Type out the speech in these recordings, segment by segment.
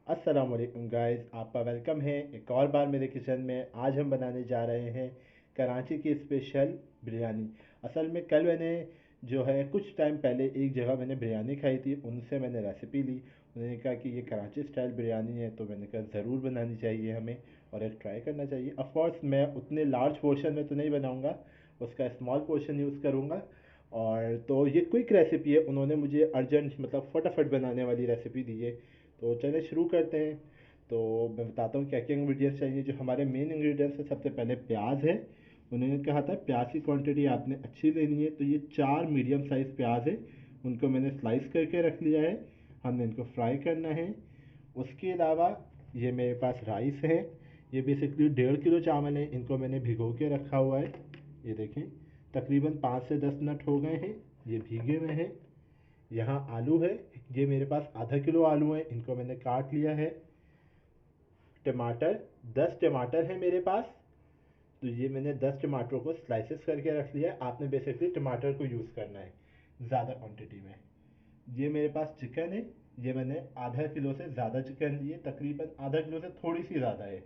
अस्सलाम वालेकुम गाइस, आपका वेलकम है एक और बार मेरे किचन में। आज हम बनाने जा रहे हैं कराची की स्पेशल बिरयानी। असल में कल मैंने जो है कुछ टाइम पहले एक जगह मैंने बिरयानी खाई थी, उनसे मैंने रेसिपी ली। उन्होंने कहा कि ये कराची स्टाइल बिरयानी है, तो मैंने कहा ज़रूर बनानी चाहिए हमें और एक ट्राई करना चाहिए। ऑफ कोर्स मैं उतने लार्ज पोर्शन में तो नहीं बनाऊंगा, उसका स्मॉल पोर्शन यूज़ करूंगा। और तो ये क्विक रेसिपी है, उन्होंने मुझे अर्जेंट मतलब फटाफट बनाने वाली रेसिपी दी है। तो चलिए शुरू करते हैं। तो मैं बताता हूँ क्या क्या इंग्रेडिएंट्स चाहिए। जो हमारे मेन इंग्रेडिएंट्स है, सबसे पहले प्याज है। उन्होंने कहा था प्याज की क्वांटिटी आपने अच्छी लेनी है, तो ये 4 मीडियम साइज़ प्याज है, उनको मैंने स्लाइस करके रख लिया है। हमने इनको फ्राई करना है। उसके अलावा ये मेरे पास राइस है। ये बेसिकली 1.5 किलो चावल है, इनको मैंने भिगो के रखा हुआ है। ये देखें, तकरीबन 5 से 10 मिनट हो गए हैं, ये भीगे हुए हैं। यहाँ आलू है, ये मेरे पास आधा किलो आलू है, इनको मैंने काट लिया है। टमाटर, 10 टमाटर है मेरे पास, तो ये मैंने 10 टमाटरों को स्लाइसेस करके रख लिया है। आपने बेसिकली टमाटर को यूज़ करना है ज़्यादा क्वांटिटी में। ये मेरे पास चिकन है, ये मैंने आधा किलो से ज़्यादा चिकन लिए, तकरीबन आधा किलो से थोड़ी सी ज़्यादा है।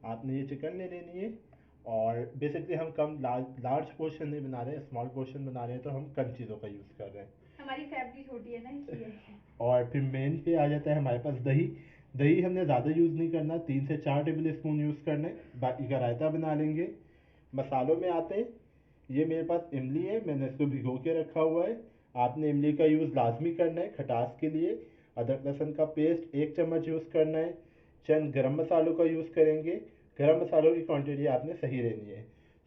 आपने ये चिकन ले लेनी है। और बेसिकली हम कम लार्ज लार्ज पोर्शन नहीं बना रहे हैं, स्मॉल पोर्शन बना रहे हैं, तो हम कम चीज़ों का यूज़ कर रहे हैं। हमारी फैमिली छोटी है ना, इसलिए। और फिर मेन पे आ जाता है हमारे पास दही। दही हमने ज़्यादा यूज़ नहीं करना, 3 से 4 टेबल स्पून यूज़ करना है, बाकी का रायता बना लेंगे। मसालों में आते हैं। ये मेरे पास इमली है, मैंने इसको भिगो के रखा हुआ है। आपने इमली का यूज़ लाजमी करना है खटास के लिए। अदरक लहसुन का पेस्ट 1 चम्मच यूज़ करना है। चंद गरम मसालों का यूज़ करेंगे। गरम मसालों की क्वांटिटी आपने सही लेनी है।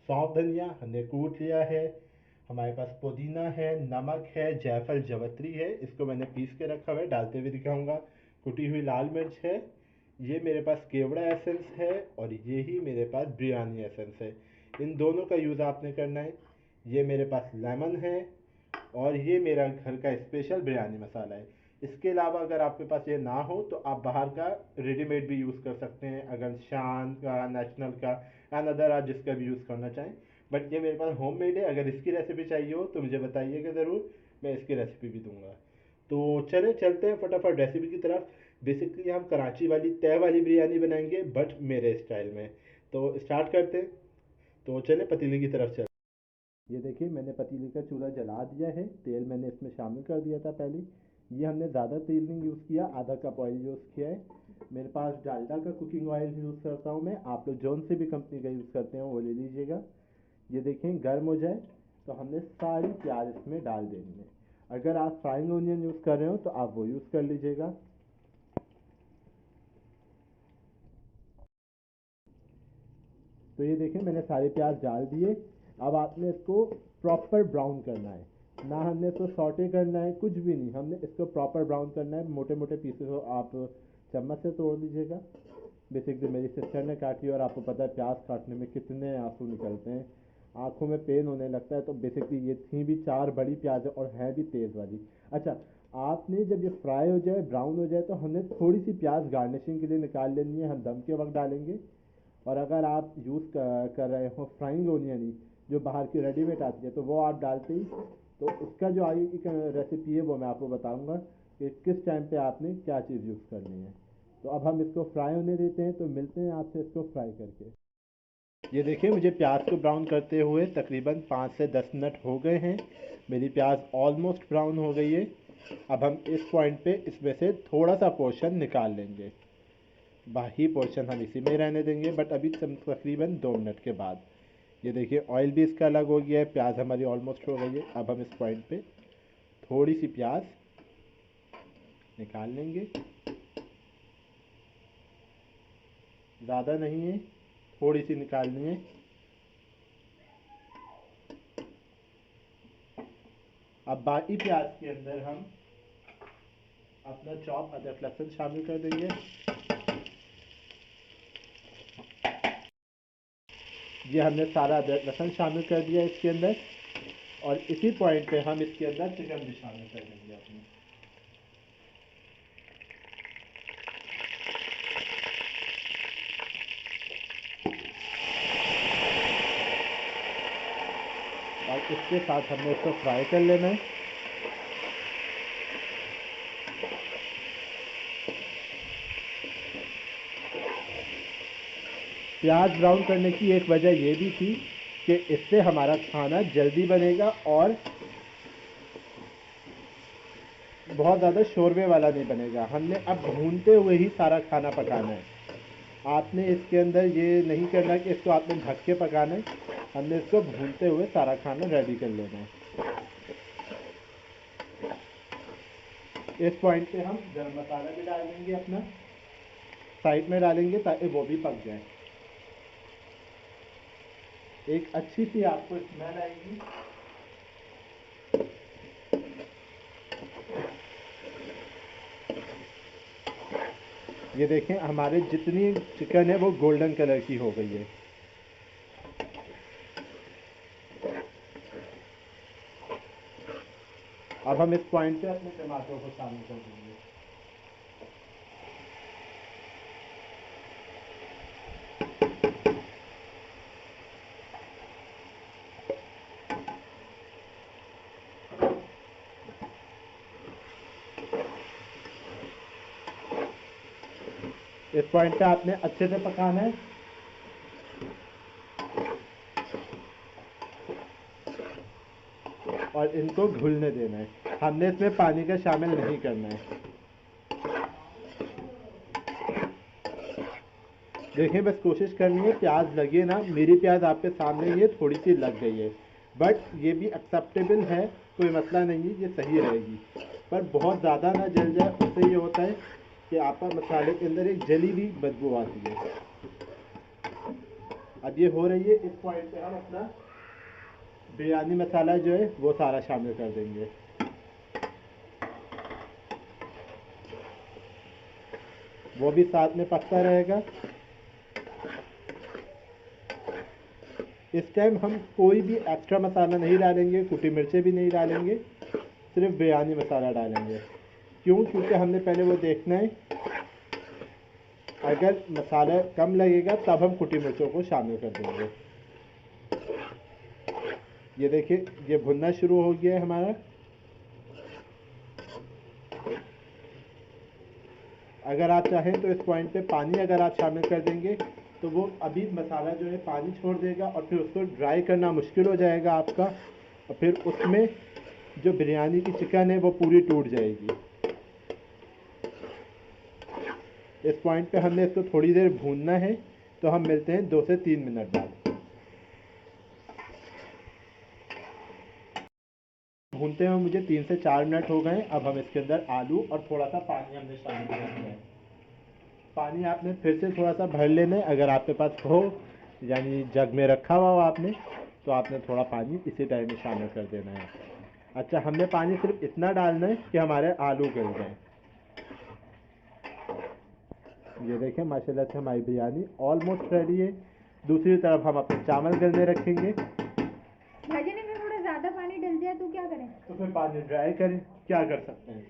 सौंफ धनिया हमने कूट लिया है। हमारे पास पुदीना है, नमक है, जायफल जवत्री है, इसको मैंने पीस के रखा हुआ है, डालते हुए दिखाऊंगा। कुटी हुई लाल मिर्च है। ये मेरे पास केवड़ा एसेंस है, और ये ही मेरे पास बिरयानी एसेंस है। इन दोनों का यूज़ आपने करना है। ये मेरे पास लेमन है, और ये मेरा घर का स्पेशल बिरयानी मसाला है। इसके अलावा अगर आपके पास ये ना हो तो आप बाहर का रेडीमेड भी यूज़ कर सकते हैं, अगर शान का, नेशनल का, एंड अदर आप जिसका भी यूज़ करना चाहें। बट ये मेरे पास होम मेड है, अगर इसकी रेसिपी चाहिए हो तो मुझे बताइएगा ज़रूर, मैं इसकी रेसिपी भी दूंगा। तो चले चलते हैं फटाफट रेसिपी की तरफ। बेसिकली हम कराची वाली तय वाली बिरयानी बनाएंगे, बट मेरे स्टाइल में। तो स्टार्ट करते हैं। तो चले पतीले की तरफ चल। ये देखिए, मैंने पतीले का चूल्हा जला दिया है, तेल मैंने इसमें शामिल कर दिया था पहले। ये हमने ज़्यादा तेल नहीं यूज़ किया, आधा कप ऑयल यूज़ किया है। मेरे पास डालडा का कुकिंग ऑयल यूज़ करता हूँ मैं, आप लोग जौन से भी कंपनी का यूज़ करते हैं वो ले लीजिएगा। ये देखें, गर्म हो जाए तो हमने सारी प्याज इसमें डाल देनी है। अगर आप फ्राइंग ओनियन यूज़ कर रहे हो तो आप वो यूज़ कर लीजिएगा। तो ये देखें, मैंने सारे प्याज डाल दिए। अब आपने इसको प्रॉपर ब्राउन करना है, ना हमने इसको सॉटे करना है, कुछ भी नहीं, हमने इसको प्रॉपर ब्राउन करना है। मोटे मोटे पीसेस हो आप चम्मच से तोड़ लीजिएगा। बेसिकली मेरी सिस्टर ने काटी, और आपको पता है प्याज काटने में कितने आंसू निकलते हैं, आंखों में पेन होने लगता है। तो बेसिकली ये थी भी 4 बड़ी प्याज है, और है भी तेज़ वाली। अच्छा, आपने जब ये फ्राई हो जाए, ब्राउन हो जाए, तो हमने थोड़ी सी प्याज गार्निशिंग के लिए निकाल लेनी है, हम दम के वक्त डालेंगे। और अगर आप यूज़ कर रहे हो फ्राइंग ओनियन ही, जो बाहर की रेडीमेड आती है, तो वो आप डालते ही, तो उसका जो आगे की रेसिपी है वो मैं आपको बताऊंगा कि किस टाइम पे आपने क्या चीज़ यूज़ करनी है। तो अब हम इसको फ्राई होने देते हैं, तो मिलते हैं आपसे इसको फ्राई करके। ये देखिए, मुझे प्याज को ब्राउन करते हुए तकरीबन 5 से 10 मिनट हो गए हैं। मेरी प्याज ऑलमोस्ट ब्राउन हो गई है। अब हम इस पॉइंट पे इसमें से थोड़ा सा पोर्शन निकाल लेंगे, बाकी पोर्शन हम इसी में रहने देंगे, बट अभी तकरीबन 2 मिनट के बाद। ये देखिए, ऑयल भी इसका अलग हो गया है, प्याज हमारी ऑलमोस्ट हो गई है। अब हम इस पॉइंट पे थोड़ी सी प्याज निकाल लेंगे, ज़्यादा नहीं है, थोड़ी सी निकालनी है। अब बाकी प्याज के अंदर हम अपना चॉप अदरक लहसुन शामिल कर देंगे। ये हमने सारा अदरक लहसुन शामिल कर दिया इसके अंदर, और इसी पॉइंट पे हम इसके अंदर चिकन भी शामिल कर देंगे अपने। और इसके साथ हमने इसको फ्राई कर लेना है। प्याज ब्राउन करने की एक वजह ये भी थी कि इससे हमारा खाना जल्दी बनेगा और बहुत ज़्यादा शोरबे वाला नहीं बनेगा। हमने अब भूनते हुए ही सारा खाना पकाना है। आपने इसके अंदर ये नहीं करना कि इसको आपने ढक के पकाना है, हमने इसको भूनते हुए सारा खाना रेडी कर लेना है। इस पॉइंट पे हम गरम मसाला भी डाल देंगे, अपना साइड में डालेंगे ताकि वो भी पक जाए। एक अच्छी सी आपको स्मेल आएगी। ये देखें हमारे जितनी चिकन है वो गोल्डन कलर की हो गई है। अब हम इस पॉइंट पे अपने टमाटर को शामिल कर देंगे। इस पॉइंट पे आपने अच्छे से पकाना है। और इनको घुलने देना है, हमने इसमें पानी का शामिल नहीं करना है। देखिए बस कोशिश करनी है प्याज लगे ना। मेरी प्याज आपके सामने ये थोड़ी सी लग गई है, बट ये भी एक्सेप्टेबल है, कोई मसला नहीं है, ये सही रहेगी। पर बहुत ज़्यादा ना जल जाए, उससे ये होता है कि आपका मसाले के अंदर एक जली हुई बदबू आती है। अब ये हो रही है, इस पॉइंट पे हम अपना बिरयानी मसाला जो है वो सारा शामिल कर देंगे। वो भी साथ में पकता रहेगा। इस टाइम हम कोई भी एक्स्ट्रा मसाला नहीं डालेंगे, कुटी मिर्चें भी नहीं डालेंगे, सिर्फ बिरयानी मसाला डालेंगे। क्यों? क्योंकि हमने पहले वो देखना है, अगर मसाला कम लगेगा तब हम कुटी मिर्चों को शामिल कर देंगे। ये देखिए ये भुनना शुरू हो गया है हमारा। अगर आप चाहें तो इस पॉइंट पे पानी अगर आप शामिल कर देंगे तो वो अभी मसाला जो है पानी छोड़ देगा और फिर उसको ड्राई करना मुश्किल हो जाएगा आपका, और फिर उसमें जो बिरयानी की चिकन है वो पूरी टूट जाएगी। इस पॉइंट पे हमने इसको थोड़ी देर भूनना है, तो हम मिलते हैं 2 से 3 मिनट बाद। भूनते हुए मुझे 3 से 4 मिनट हो गए। अब हम इसके अंदर आलू और थोड़ा सा पानी हमने शामिल कर दिया है। पानी आपने फिर से थोड़ा सा भर लेना है, अगर आपके पास हो, यानी जग में रखा हुआ हो आपने, तो आपने थोड़ा पानी इसी टाइम में शामिल कर देना है। अच्छा, हमने पानी सिर्फ इतना डालना है कि हमारे आलू गल जाएं। ये देखें माशाल्लाह से हमारी बिरयानी ऑलमोस्ट रेडी है। दूसरी तरफ हम अपने चावल गलने रखेंगे। भाईजान अगर थोड़ा ज्यादा पानी डल जाए तो क्या करें? तो फिर पानी ड्राई करें, क्या कर सकते हैं।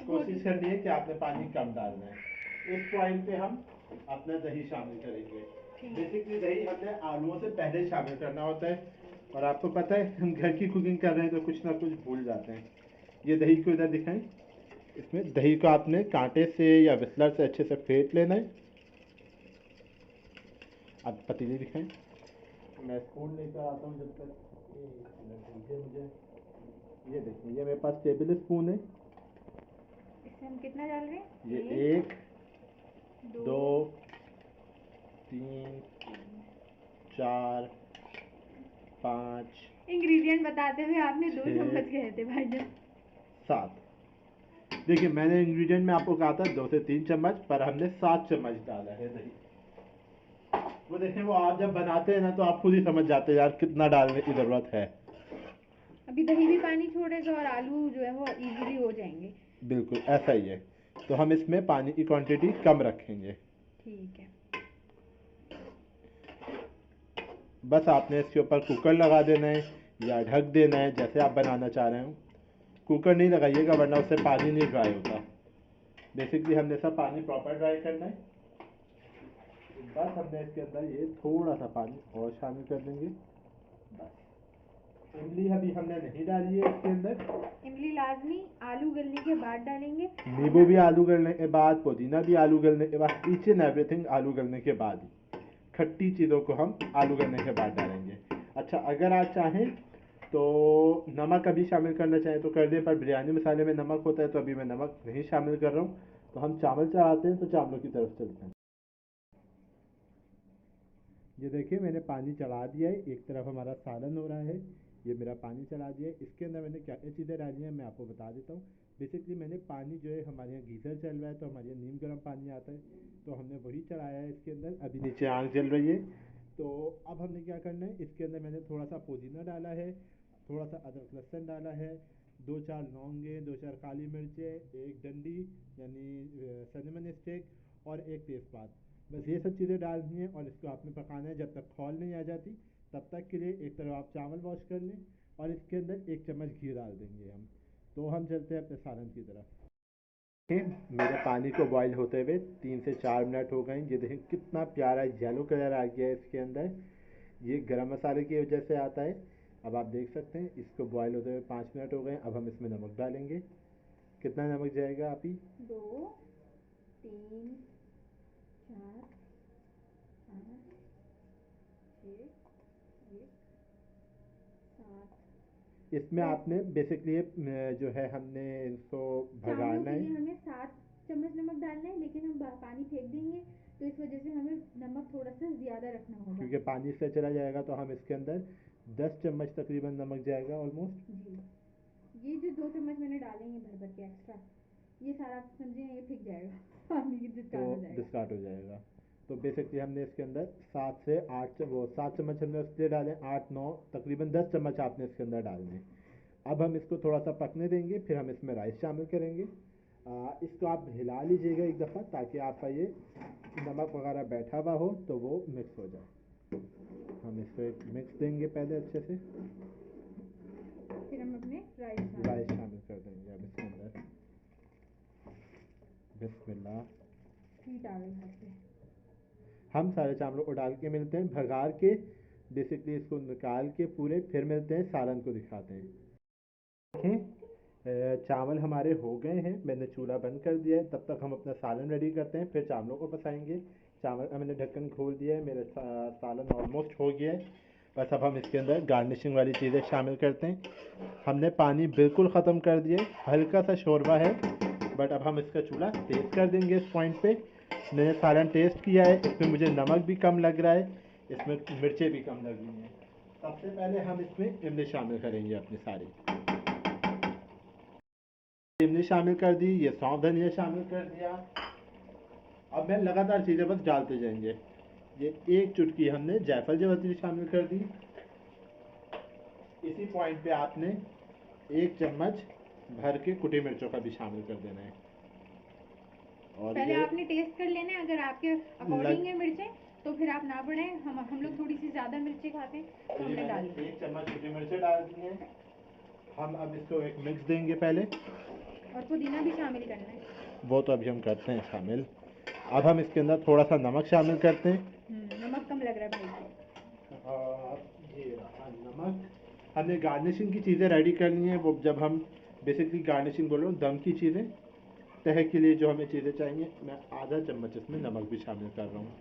कोशिश करनी है कि आपने पानी कम डालना है। इस पॉइंट पे हम अपना दही शामिल करेंगे। बेसिकली दही हमने आलूओं से पहले शामिल करना होता है, और आपको पता है हम घर की कुकिंग कर रहे हैं तो कुछ ना कुछ भूल जाते हैं। ये दही को इधर दिखाएं। इसमें दही को आपने कांटे से या विस्लर से अच्छे से फेंट लेना है। अब पतीली दिखाएं, मैं स्पून लेकर आता हूँ जब तक। मुझे ये देखिए, ये मेरे पास टेबल स्पून है। इसमें हम कितना डाल रहे हैं? ये 1 2 3 4 5 इंग्रेडिएंट बताते हुए आपने 2 6 चम्मच कहे थे भाईजान। 7। देखिए मैंने इंग्रेडिएंट में आपको कहा था 2 से 3 चम्मच, पर हमने 7 चम्मच डाला है दही। वो देखें, वो आप जब बनाते हैं ना तो आप खुद ही समझ जाते हैं यार कितना डालने की ज़रूरत है। अभी दही भी पानी छोड़ेगा और आलू जो है वो इजीली हो जाएंगे। बिल्कुल ऐसा ही है, तो हम इसमें पानी की क्वांटिटी कम रखेंगे। ठीक है। बस आपने इसके ऊपर कुकर लगा देना है या ढक देना है, जैसे आप बनाना चाह रहे हो। कुकर नहीं लगाइएगा वरना उससे पानी नहीं ड्राई होता। बेसिकली हमने सब पानी प्रॉपर ड्राई करना है। बस हमने इसके अंदर ये थोड़ा सा पानी और शामिल कर देंगे। बस इमली अभी हमने नहीं डाली है इसके अंदर। इमली लाजमी आलू गलने के बाद डालेंगे। नींबू भी आलू गलने के बाद, पुदीना भी आलू गलने के बाद, ईच एंड एवरीथिंग आलू गलने के बाद ही। खट्टी चीज़ों को हम आलू गलने के बाद डालेंगे। अच्छा, अगर आप चाहें तो नमक अभी शामिल करना चाहें तो कर दें, पर बिरयानी मसाले में नमक होता है तो अभी मैं नमक नहीं शामिल कर रहा हूँ। तो हम चावल चढ़ाते हैं, तो चावलों की तरफ चलते हैं। ये देखिए, मैंने पानी चढ़ा दिया है, एक तरफ हमारा सालन हो रहा है, ये मेरा पानी चढ़ा दिया है। इसके अंदर मैंने क्या क्या चीज़ें डाली हैं मैं आपको बता देता हूँ। बेसिकली मैंने पानी जो है, हमारे यहाँ गीज़र चल रहा है तो हमारे यहाँ नीम गर्म पानी आता है, तो हमने वही चढ़ाया है इसके अंदर। अभी नीचे आग जल रही है। तो अब हमने क्या करना है, इसके अंदर मैंने थोड़ा सा पुदीना डाला है, थोड़ा सा अदरक लहसुन डाला है, दो चार लौंगे, दो चार काली मिर्चें, एक डंडी यानी सिनेमन स्टिक और एक तेज़पात। बस ये सब चीज़ें डालनी है और इसको आपने पकाना है जब तक खौल नहीं आ जाती। तब तक के लिए एक तरफ आप चावल वॉश कर लें और इसके अंदर एक चम्मच घी डाल देंगे हम। तो हम चलते हैं अपने सालन की तरफ। देखिए, मेरे पानी को बॉईल होते हुए 3 से 4 मिनट हो गए। ये देखें कितना प्यारा येलो कलर आ गया है इसके अंदर। ये गरम मसाले की वजह से आता है। अब आप देख सकते हैं इसको बॉईल होते हुए 5 मिनट हो गए। अब हम इसमें नमक डालेंगे। कितना नमक जाएगा आप ही? 2, 3, 4, 5, 6, 1, 7। इसमें बस आपने बेसिकली जो है हमने इसको चावलों भगाना के है, लिए हमें 7 चम्मच नमक डालना है, लेकिन हम पानी फेंक देंगे, तो इस वजह से हमें नमक थोड़ा सा ज़्यादा रखना होगा। क्योंकि पानी से चला जाएगा तो हम इसके अंदर 10 चम्मच तकरीबन नमक जाएगा ऑलमोस्ट। जी, ये जो 2 चम्मच मैंने डाले हैं भर भर के एक्स्ट्रा, ये सारा समझे ये फेंक जाएगा पानी की तो डिस्कार्ड हो जाएगा। डिस्कार्ड हो जाएगा। तो बेसिकली हमने इसके अंदर 7 चम्मच हमने उसके लिए डाले, 8 9 तकरीबन 10 चम्मच आपने इसके अंदर डालने। अब हम इसको थोड़ा सा पकने देंगे, फिर हम इसमें राइस शामिल करेंगे। इसको आप हिला लीजिएगा एक दफ़ा, ताकि आपका ये नमक वगैरह बैठा हुआ हो तो वो मिक्स हो जाए। हम इसको एक मिक्स देंगे पहले अच्छे से। फिर हम अपने राइस शामिल राइस करेंगे। शामिल कर देंगे अब इसके अंदर। बिस्मिल्लाह। हीट आ गई घर पे। हम सारे चावलों को डाल के मिलते हैं भगार के। बेसिकली इसको निकाल के पूरे फिर मिलते हैं, सालन को दिखाते हैं। देखें, चावल हमारे हो गए हैं, मैंने चूल्हा बंद कर दिया है। तब तक हम अपना सालन रेडी करते हैं, फिर चावलों को पसाएंगे। चावल का मैंने ढक्कन खोल दिया है, मेरा सालन ऑलमोस्ट हो गया है। बस अब हम इसके अंदर गार्निशिंग वाली चीज़ें शामिल करते हैं। हमने पानी बिल्कुल ख़त्म कर दिया है, हल्का सा शोरबा है, बट अब हम इसका चूल्हा तेज़ कर देंगे इस पॉइंट पे। मैंने सालन टेस्ट किया है, इसमें मुझे नमक भी कम लग रहा है, इसमें मिर्चें भी कम लग रही हैं। सबसे पहले हम इसमें इमली शामिल करेंगे अपनी सारी। इमली शामिल कर दी, ये सौंफ धनिया शामिल कर दिया। अब मैं लगातार चीज़ें बस डालते जाएंगे। ये एक चुटकी हमने जायफल जावित्री शामिल कर दी। इसी पॉइंट पे आपने 1 चम्मच भर के कुटी मिर्चों का भी शामिल कर देना है। और पहले ये आपने टेस्ट कर लेना है, अगर आपके लग अकॉर्डिंग है मिर्चें तो फिर आप ना बढ़ाएं। हम लोग थोड़ी सी ज़्यादा मिर्चें खाते हैं, तो तो ये हमने मैंने डाल ली। 1 चम्मच कुटी मिर्चें डाल दी हैं। हम अब इसको एक मिक्स देंगे पहले। और पुदीना भी शामिल करना है। वो तो अभी हम करते हैं शामिल। अब हम इसके अंदर थोड़ा सा नमक शामिल करते हैं। नमक कम लग रहा है भाई। और ये रहा नमक। हमने गार्निशिंग की चीज़ें रेडी करनी है, वो जब हम बेसिकली गार्निशिंग बोल रहा हूँ, दम की चीज़ें तह के लिए जो हमें चीज़ें चाहिए, मैं आधा चम्मच इसमें नमक भी शामिल कर रहा हूँ।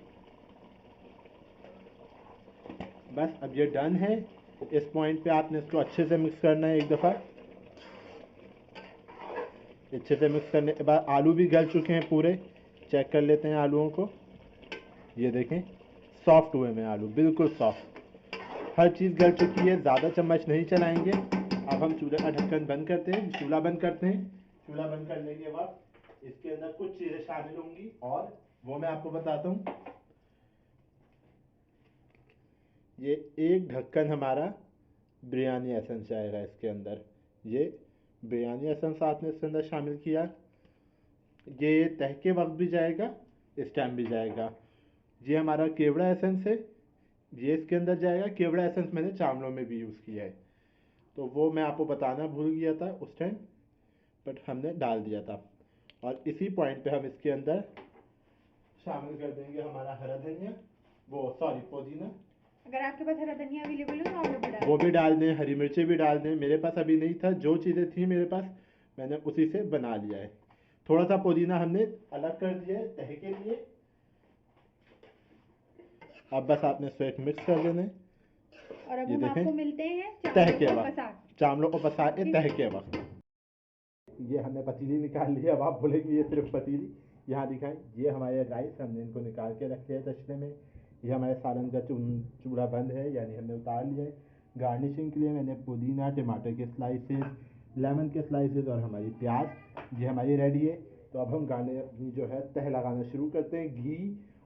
बस अब ये डन है। इस पॉइंट पे आपने इसको अच्छे से मिक्स करना है एक दफ़ा। अच्छे से मिक्स करने के बाद आलू भी गल चुके हैं पूरे। चेक कर लेते हैं आलूओं को। ये देखें, सॉफ्ट हुए हैं आलू, बिल्कुल सॉफ्ट। हर चीज़ गल चुकी है, ज़्यादा चम्मच नहीं चलाएंगे। अब हम चूल्हे का ढक्कन बंद करते हैं, चूल्हा बंद करते हैं। चूल्हा बंद करने के बाद इसके अंदर कुछ चीज़ें शामिल होंगी और वो मैं आपको बताता हूँ। ये एक ढक्कन हमारा बिरयानी एसेंस जाएगा इसके अंदर। ये बिरयानी एसेंस आपने इसके अंदर शामिल किया। ये तह के वक्त भी जाएगा, इस टाइम भी जाएगा। ये हमारा केवड़ा एसेंस है, ये इसके अंदर जाएगा। केवड़ा एसेंस मैंने चावलों में भी यूज़ किया है, तो वो मैं आपको बताना भूल गया था उस टाइम, बट हमने डाल दिया था। और इसी पॉइंट पे हम इसके अंदर शामिल कर देंगे हमारा हरा धनिया, वो सॉरी पुदीना। अगर आपके पास हरा धनिया अवेलेबल हो तो आप लोग वो डालें। भी डाल दें, हरी मिर्चें भी डाल दें। मेरे पास अभी नहीं था, जो चीज़ें थी मेरे पास मैंने उसी से बना लिया है। थोड़ा सा पुदीना हमने अलग कर दिया है तह के लिए। अब बस आपने स्वेट मिक्स कर लेना है। और अब ये हम देखें, आपको मिलते हैं तह चावलों के को वक्त, पसा चावलों को पसा के तह के वक्त। ये हमने पतीली निकाल ली। अब आप बोलेंगे ये सिर्फ पतीली, यहाँ दिखाएं। ये हमारे राइस हमने इनको निकाल के रख लिया है तशने में। ये हमारे सालन का चूड़ा बंद है, यानी हमने उतार लिया है। गार्निशिंग के लिए मैंने पुदीना, टमाटर के स्लाइसेस, लेमन के स्लाइसेस और हमारी प्याज, ये हमारी रेडी है। तो अब हम गाने जो है तह लगाना शुरू करते हैं। घी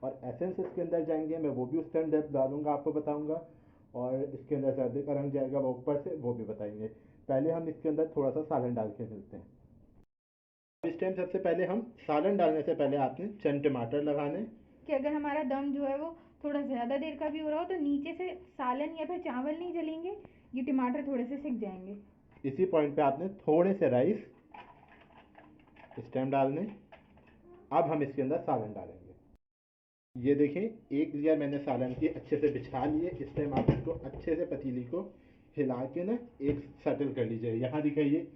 और एसेंस इसके अंदर जाएंगे, मैं वो भी उस टाइम डालूंगा, आपको बताऊंगा। और इसके अंदर जर्दे का रंग जाएगा वो ऊपर से, वो भी बताएंगे। पहले हम इसके अंदर थोड़ा सा सालन डाल के मिलते हैं। इस टाइम सबसे पहले हम सालन डालने से पहले आपने चंद टमाटर लगाने। कि अगर हमारा दम जो है वो थोड़ा ज़्यादा देर का भी हो रहा हो तो नीचे से सालन या फिर चावल नहीं जलेंगे, ये टमाटर थोड़े से सिक जाएंगे। इसी पॉइंट पे आपने थोड़े से राइस इस टाइम डालने। अब हम इसके अंदर सालन डालेंगे। ये देखें, एक लेयर मैंने सालन की अच्छे से बिछा लिए। इस टाइम आप इसको अच्छे से पतीली को हिला के ना एक सेटल कर लीजिए। यहाँ दिखाइए,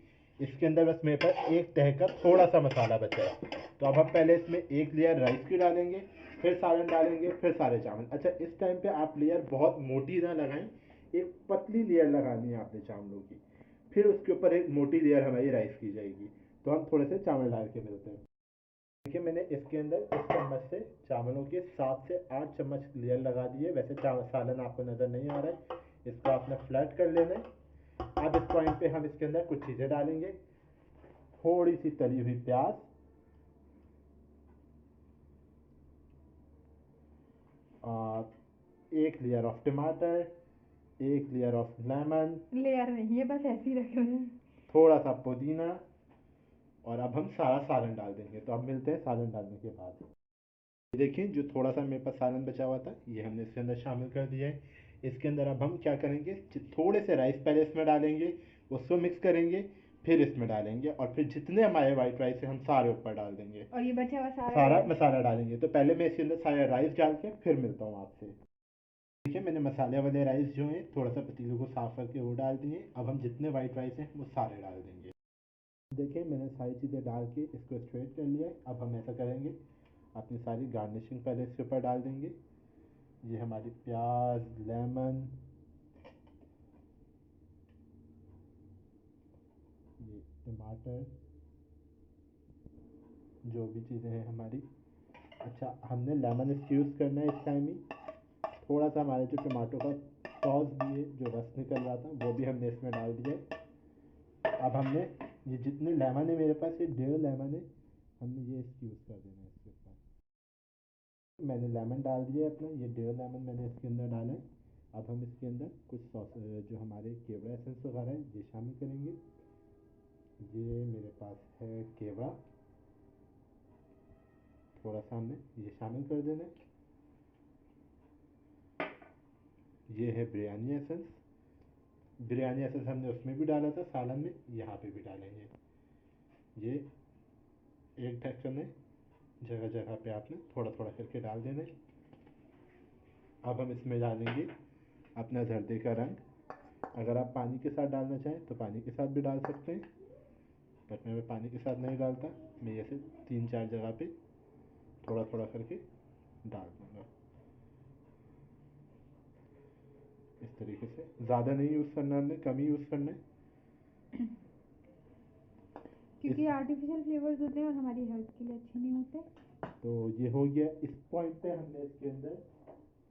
इसके अंदर बस मेरे पास एक तह का थोड़ा सा मसाला बचा है। तो अब हम पहले इसमें एक लेयर राइस की डालेंगे, फिर सालन डालेंगे, फिर सारे चावल। अच्छा, इस टाइम पे आप लेयर बहुत मोटी ना लगाएं, एक पतली लेयर लगानी है आपने चावलों की। फिर उसके ऊपर एक मोटी लेयर हमारी राइस की जाएगी। तो हम थोड़े से चावल डाल के मिलते हैं। देखिए, मैंने इसके अंदर इस चम्मच से चावलों के 7 से 8 चम्मच लेयर लगा दिए। वैसे चावल सालन आपको नज़र नहीं आ रहा है, इसको आपने फ्लैट कर लेना है। अब इस पॉइंट पे हम इसके अंदर कुछ चीज़ें डालेंगे। थोड़ी सी तली हुई प्याज, और एक लेयर ऑफ टमाटर, एक लेयर ऑफ लेमन, लेयर नहीं है, बस ऐसे ही रख रहे हैं। थोड़ा सा पुदीना, और अब हम सारा सालन डाल देंगे। तो अब मिलते हैं सालन डालने के बाद। ये देखिए, जो थोड़ा सा मेरे पास सालन बचा हुआ था, ये हमने इसके अंदर शामिल कर दिया है। इसके अंदर अब हम क्या करेंगे, थोड़े से राइस पहले इसमें डालेंगे, उसको मिक्स करेंगे, फिर इसमें डालेंगे, और फिर जितने हमारे वाइट राइस है हम सारे ऊपर डाल देंगे। और ये बचा हुआ सारा मसाला डालेंगे। तो पहले मैं इसके अंदर सारे राइस डाल के फिर मिलता हूँ आपसे। देखिए, मैंने मसाले वाले राइस जो हैं थोड़ा सा पतीले को साफ करके वो डाल दिए। अब हम जितने वाइट राइस हैं वो सारे डाल देंगे। देखिए, मैंने सारी चीज़ें डाल के इसको स्ट्रेट कर लिया है। अब हम ऐसा करेंगे, अपनी सारी गार्निशिंग पहले इसके ऊपर डाल देंगे। ये हमारी प्याज, लेमन, ये टमाटर, जो भी चीज़ें हैं हमारी। अच्छा, हमने लेमन इसका यूज़ करना है इस टाइम ही। थोड़ा सा हमारे जो टमाटो का सॉस भी है, जो रस निकल रहा था, वो भी हमने इसमें डाल दिया है। अब हमने ये जितने लेमन है मेरे पास, ये 1.5 लेमन है, हमने ये इसकी यूज़ कर देना है इसके ऊपर। मैंने लेमन डाल दिया है अपना, ये 1.5 लेमन मैंने इसके अंदर डाला है। अब हम इसके अंदर कुछ सॉस, जो हमारे केवड़ा एसेंस वगैरह है, ये शामिल करेंगे। ये मेरे पास है केवड़ा, थोड़ा सा हमने ये शामिल कर देना है। ये है बिरयानी एसेंस। बिरयानी एसेंस हमने उसमें भी डाला था सालन में, यहाँ पे भी डालेंगे। ये एक ढक्कन है, जगह जगह पे आपने थोड़ा थोड़ा करके डाल देना है। अब हम इसमें डालेंगे अपना जर्दे का रंग। अगर आप पानी के साथ डालना चाहें तो पानी के साथ भी डाल सकते हैं, बट मैं पानी के साथ नहीं डालता। मैं ऐसे 3-4 जगह पे थोड़ा थोड़ा करके डाल दूँगा। इस तरीके से ज़्यादा नहीं यूज़ करना, हमने कम ही यूज़ करना है। क्योंकि आर्टिफिशियल फ्लेवर्स होते हैं और हमारी हेल्थ के लिए अच्छे नहीं होते। तो ये हो गया। इस पॉइंट पे हमने इसके अंदर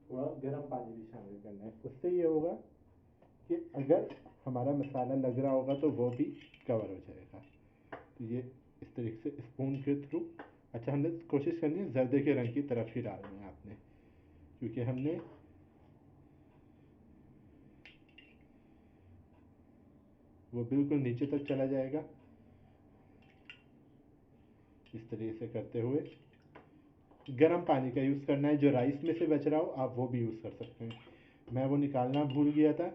थोड़ा गर्म पानी भी शामिल करना है। उससे ये होगा कि अगर हमारा मसाला लग रहा होगा तो वो भी कवर हो जाएगा। तो ये इस तरीके से स्पून के थ्रू, अच्छा, हमने कोशिश करनी है जर्दे के रंग की तरफ ही डालना है आपने, क्योंकि हमने वो बिल्कुल नीचे तक चला जाएगा। इस तरीके से करते हुए गर्म पानी का यूज़ करना है। जो राइस में से बच रहा हो आप वो भी यूज़ कर सकते हैं। मैं वो निकालना भूल गया था,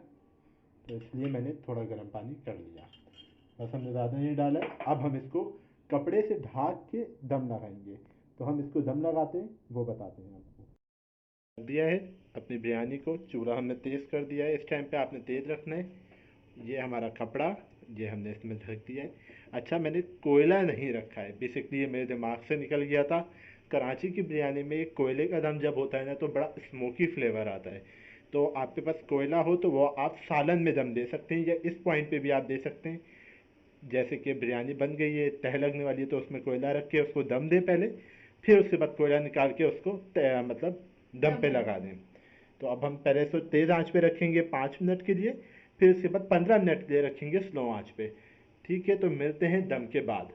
तो इसलिए मैंने थोड़ा गर्म पानी कर लिया। बस हमने ज़्यादा नहीं डाला है। अब हम इसको कपड़े से ढक के दम लगाएंगे। तो हम इसको दम लगाते हैं, वो बताते हैं आपको। कर दिया है अपनी बिरयानी को, चूल्हा हमने तेज़ कर दिया है। इस टाइम पे आपने तेज़ रखना है। ये हमारा कपड़ा, ये हमने इसमें ढक दिया है। अच्छा, मैंने कोयला नहीं रखा है, बेसिकली ये मेरे दिमाग से निकल गया था, कराची की बिरयानी में कोयले का दम जब होता है ना तो बड़ा स्मोकी फ्लेवर आता है। तो आपके पास कोयला हो तो वो आप सालन में दम दे सकते हैं, या इस पॉइंट पे भी आप दे सकते हैं। जैसे कि बिरयानी बन गई है, तह लगने वाली है, तो उसमें कोयला रख के उसको दम दें पहले, फिर उसके बाद कोयला निकाल के उसको मतलब दम दम पे कर लगा दो। दें। तो अब हम पहले इसको तेज़ आंच पे रखेंगे 5 मिनट के लिए, फिर उसके बाद 15 मिनट के लिए रखेंगे स्लो आंच पे। ठीक है, तो मिलते हैं दम के बाद।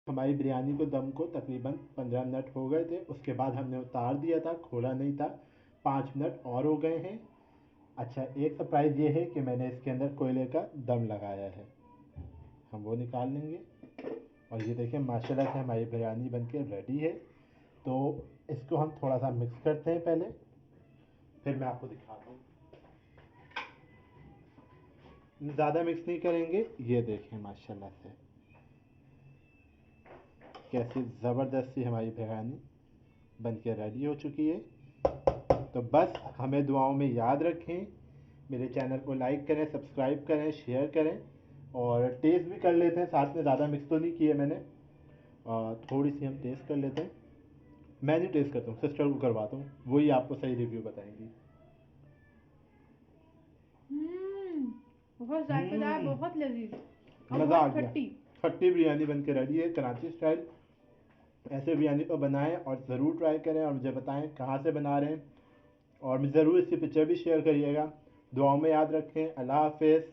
हमारी बिरयानी को दम को तकरीबन 15 मिनट हो गए थे, उसके बाद हमने उतार दिया था, खोला नहीं था। 5 मिनट और हो गए हैं। अच्छा, एक सरप्राइज़ ये है कि मैंने इसके अंदर कोयले का दम लगाया है, हम वो निकाल लेंगे। और ये देखिए माशाल्लाह से हमारी बिरयानी बनके रेडी है। तो इसको हम थोड़ा सा मिक्स करते हैं पहले, फिर मैं आपको दिखाता हूँ। ज़्यादा मिक्स नहीं करेंगे। ये देखें माशाल्लाह से कैसी ज़बरदस्त सी हमारी बिरयानी बनके रेडी हो चुकी है। तो बस हमें दुआओं में याद रखें, मेरे चैनल को लाइक करें, सब्सक्राइब करें, शेयर करें, और टेस्ट भी कर लेते हैं साथ में। ज़्यादा मिक्स तो नहीं किए मैंने, थोड़ी सी हम टेस्ट कर लेते हैं। मैं नहीं टेस्ट करता हूँ, सिस्टर को करवाता हूँ, वही आपको सही रिव्यू बताएंगी। बहुत जायकेदार, हम्म, बहुत लजीज और मज़ा आ बहुत गया। खट्टी। खट्टी बिरयानी बन के रेडी है कराची स्टाइल। ऐसे बिरयानी को बनाएं और ज़रूर ट्राई करें, और मुझे बताएं कहाँ से बना रहे हैं, और मुझे ज़रूर इसकी पिक्चर भी शेयर करिएगा। दुआओं में याद रखें। अल्लाह हाफिज़।